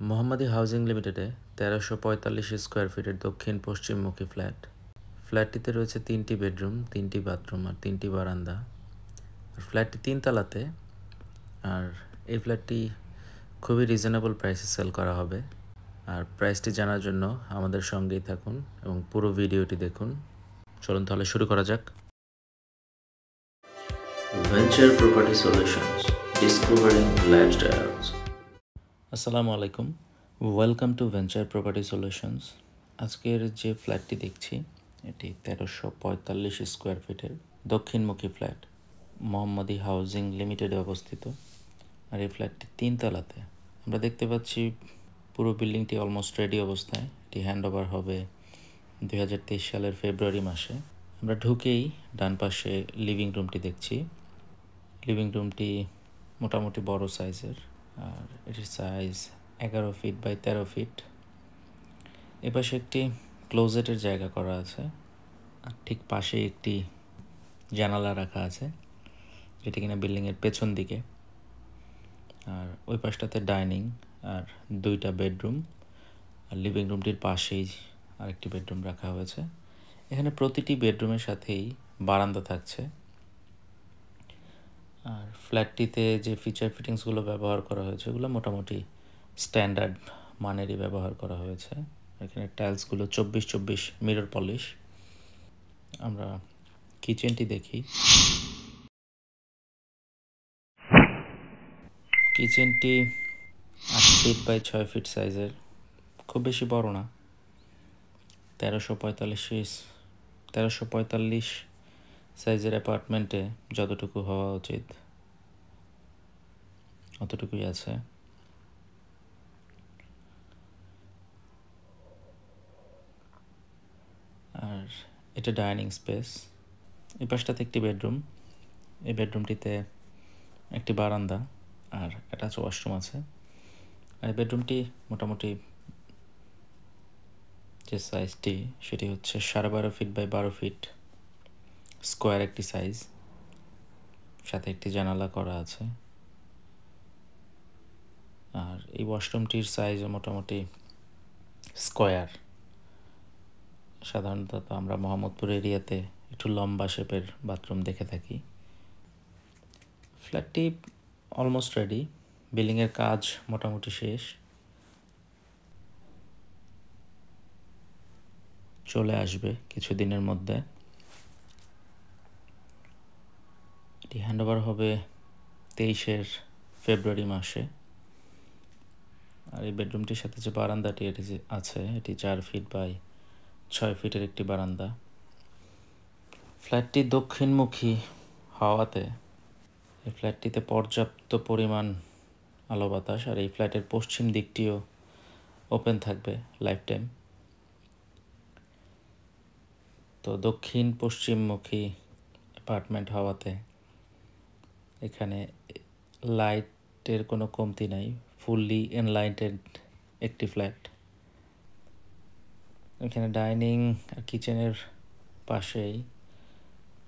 মোহাম্মদী housing লিমিটেডে ১৩৪৫ square ফিটের দক্ষিণ পশ্চিমমুখী ফ্ল্যাট। ফ্ল্যাটটিতে রয়েছে ৩টি বেডরুম, ৩টি বাথরুম আর ৩টি বারান্দা। আর ফ্ল্যাটটি ৩ তলাতে। আর এই ফ্ল্যাটটি খুবই রিজনেবল প্রাইসে সেল করা হবে। আর প্রাইসটি জানার জন্য আমাদের সঙ্গেই থাকুন এবং পুরো ভিডিওটি দেখুন। চলুন তাহলে শুরু করা যাক। Venture property solutions, discovering lifestyles. আসসালামু আলাইকুম, welcome to venture property solutions. আজকের যে ফ্ল্যাটটি দেখছি এটি ১৩৪৫ স্কোয়ার ফিটের দক্ষিণমুখী ফ্ল্যাট, মোহাম্মদী হাউজিং লিমিটেডে অবস্থিত। আর এই ফ্ল্যাটটি ৩ তলাতে। আমরা দেখতে পাচ্ছি পুরো বিল্ডিংটি অলমোস্ট রেডি অবস্থায়। এটি হ্যান্ড ওভার হবে ২০২৩ সালের ফেব্রুয়ারি মাসে। আমরা ঢুকেই ডান পাশে লিভিং রুমটি দেখছি। লিভিং রুমটি মোটামুটি বড় সাইজের, আর এটির সাইজ ১১ ফিট বাই ১৩ ফিট। এপাশে একটি ক্লোজেটের জায়গা করা আছে, আর ঠিক পাশে একটি জানালা রাখা আছে, যেটি কিনা বিল্ডিংয়ের পেছন দিকে। আর ওই পাশটাতে ডাইনিং আর 2টা বেডরুম, আর লিভিং রুমটির পাশেই আরেকটি বেডরুম রাখা হয়েছে। এখানে প্রতিটি বেডরুমের সাথেই বারান্দা থাকছে। আর ফ্ল্যাটটিতে যে ফিচার ফিটিংসগুলো ব্যবহার করা হয়েছে ওগুলো মোটামুটি স্ট্যান্ডার্ড মানেরই ব্যবহার করা হয়েছে। এখানে টাইলসগুলো 24x24 মিরর পলিশ। আমরা কিচেনটি দেখি। কিচেনটি 8 ফিট বাই 6 ফিট সাইজের, খুব বেশি বড় না। ১৩৪৫ সাইজের অ্যাপার্টমেন্টে যতটুকু হওয়া উচিত অতটুকুই আছে। আর এটা ডাইনিং স্পেস। এই পাশটাতে একটি বেডরুম। এই বেডরুমটিতে একটি বারান্দা আর অ্যাটাচ ওয়াশরুম আছে। আর এই বেডরুমটি মোটামুটি যে সাইজটি সেটি হচ্ছে 12.5 ফিট বাই 12 ফিট স্কোয়ার একটি সাইজ, সাথে একটি জানালা করা আছে। আর এই ওয়াশরুমটির সাইজও মোটামুটি স্কোয়ার। সাধারণত আমরা মোহাম্মদপুর এরিয়াতে একটু লম্বা শেপের বাথরুম দেখে থাকি। ফ্ল্যাটটি অলমোস্ট রেডি, বিল্ডিংয়ের কাজ মোটামুটি শেষ। চলে আসবে কিছুদিনের মধ্যে। এটি হ্যান্ডওভার হবে 23 ফেব্রুয়ারি মাসে। আর এই বেডরুমটির সাথে যে বারান্দাটি এটি আছে এটি 4 ফিট বাই 6 ফিটের একটি বারান্দা। ফ্ল্যাটটি দক্ষিণমুখী হওয়াতে এই ফ্ল্যাটটিতে পর্যাপ্ত পরিমাণ আলো বাতাস, আর এই ফ্ল্যাটের পশ্চিম দিকটিও ওপেন থাকবে লাইফ টাইম। তো দক্ষিণ পশ্চিমমুখী অ্যাপার্টমেন্ট হওয়াতে এখানে লাইটের কোনো কমতি নাই। ফুললি এনলাইটেড একটি ফ্ল্যাট। এখানে ডাইনিং আর কিচেনের পাশেই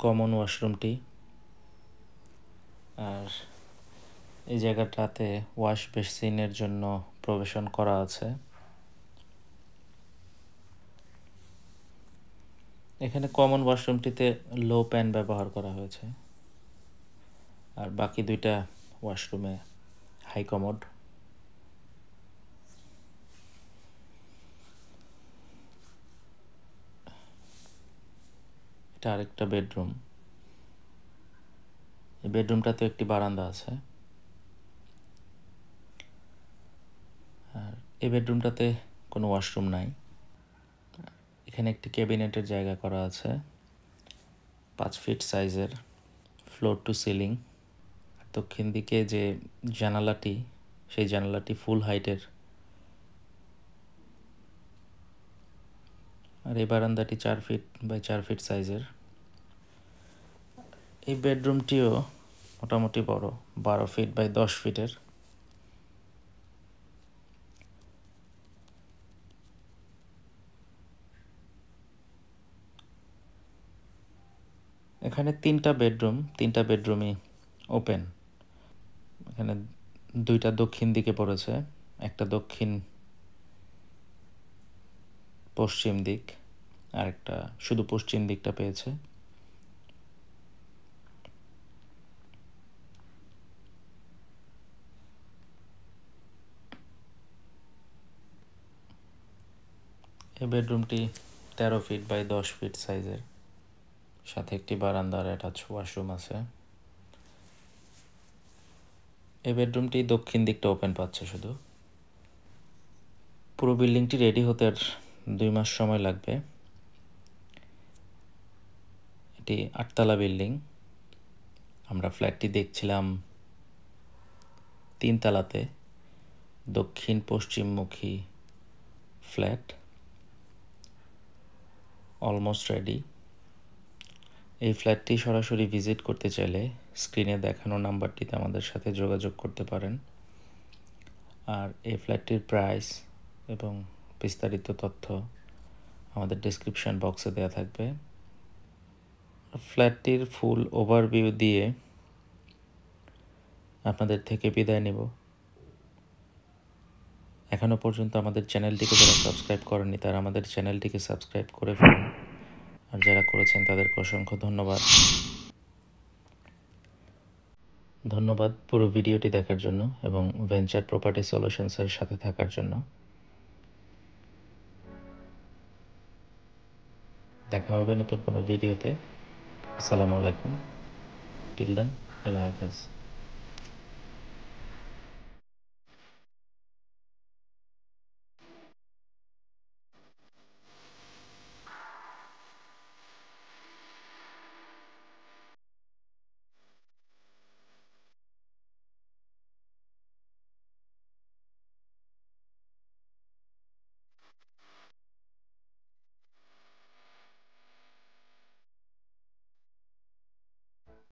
কমন ওয়াশরুমটি, আর এই জায়গাটাতে ওয়াশ বেসিনের জন্য প্রবেশন করা আছে। এখানে কমন ওয়াশরুমটিতে লো প্যান ব্যবহার করা হয়েছে, আর বাকি 2টা ওয়াশরুমে হাই কমোড। এটা আরেকটা বেডরুম। এই বেডরুমটাতে একটি বারান্দা আছে। আর এই বেডরুমটাতে কোনো ওয়াশরুম নাই। এখানে একটি ক্যাবিনেটের জায়গা করা আছে, 5 ফিট সাইজের, ফ্লোর টু সিলিং। দক্ষিণ দিকে যে জানালাটি সেই জানালাটি ফুল হাইটের। আর এই বারান্দাটি 4 ফিট বাই 4 ফিট সাইজের। এই বেডরুমটিও মোটামুটি বড়, 12 ফিট বাই 10 ফিটের। এখানে 3টা বেডরুম, 3টা বেডরুমই ওপেন। এখানে 2টা দক্ষিণ দিকে পড়েছে, একটা দক্ষিণ পশ্চিম দিক আর একটা শুধু পশ্চিম দিকটা পেয়েছে। এই বেডরুমটি 13 ফিট বাই 10 ফিট সাইজের, সাথে একটি বারান্দার অ্যাটাচ ওয়াশরুম আছে। এই বেডরুমটি দক্ষিণ দিকটা ওপেন পাচ্ছে শুধু। পুরো বিল্ডিংটি রেডি হতে 2 মাস সময় লাগবে। এটি 8তলা বিল্ডিং। আমরা ফ্ল্যাটটি দেখছিলাম 3 তলাতে, দক্ষিণ পশ্চিমমুখী ফ্ল্যাট, অলমোস্ট রেডি। এই ফ্ল্যাটটি সরাসরি ভিজিট করতে চাইলে স্ক্রিনে দেখানো নাম্বারটিতে আমাদের সাথে যোগাযোগ করতে পারেন। আর এই ফ্ল্যাটটির প্রাইস এবং বিস্তারিত তথ্য আমাদের ডেসক্রিপশন বক্সে দেওয়া থাকবে। ফ্ল্যাটটির ফুল ওভারভিউ দিয়ে আপনাদের থেকে বিদায় নেব। এখনও পর্যন্ত আমাদের চ্যানেলটিকে যারা সাবস্ক্রাইব করেননি তারা আমাদের চ্যানেলটিকে সাবস্ক্রাইব করে ফেলুন, আর যারা করেছেন তাদেরকে অসংখ্য ধন্যবাদ পুরো ভিডিওটি দেখার জন্য এবং ভেঞ্চার প্রপার্টি সলিউশনসের সাথে থাকার জন্য। দেখা হবে নতুন কোনো ভিডিওতে। আসসালামু আলাইকুম। টিল দেন, আল্লাহ হাফেজ।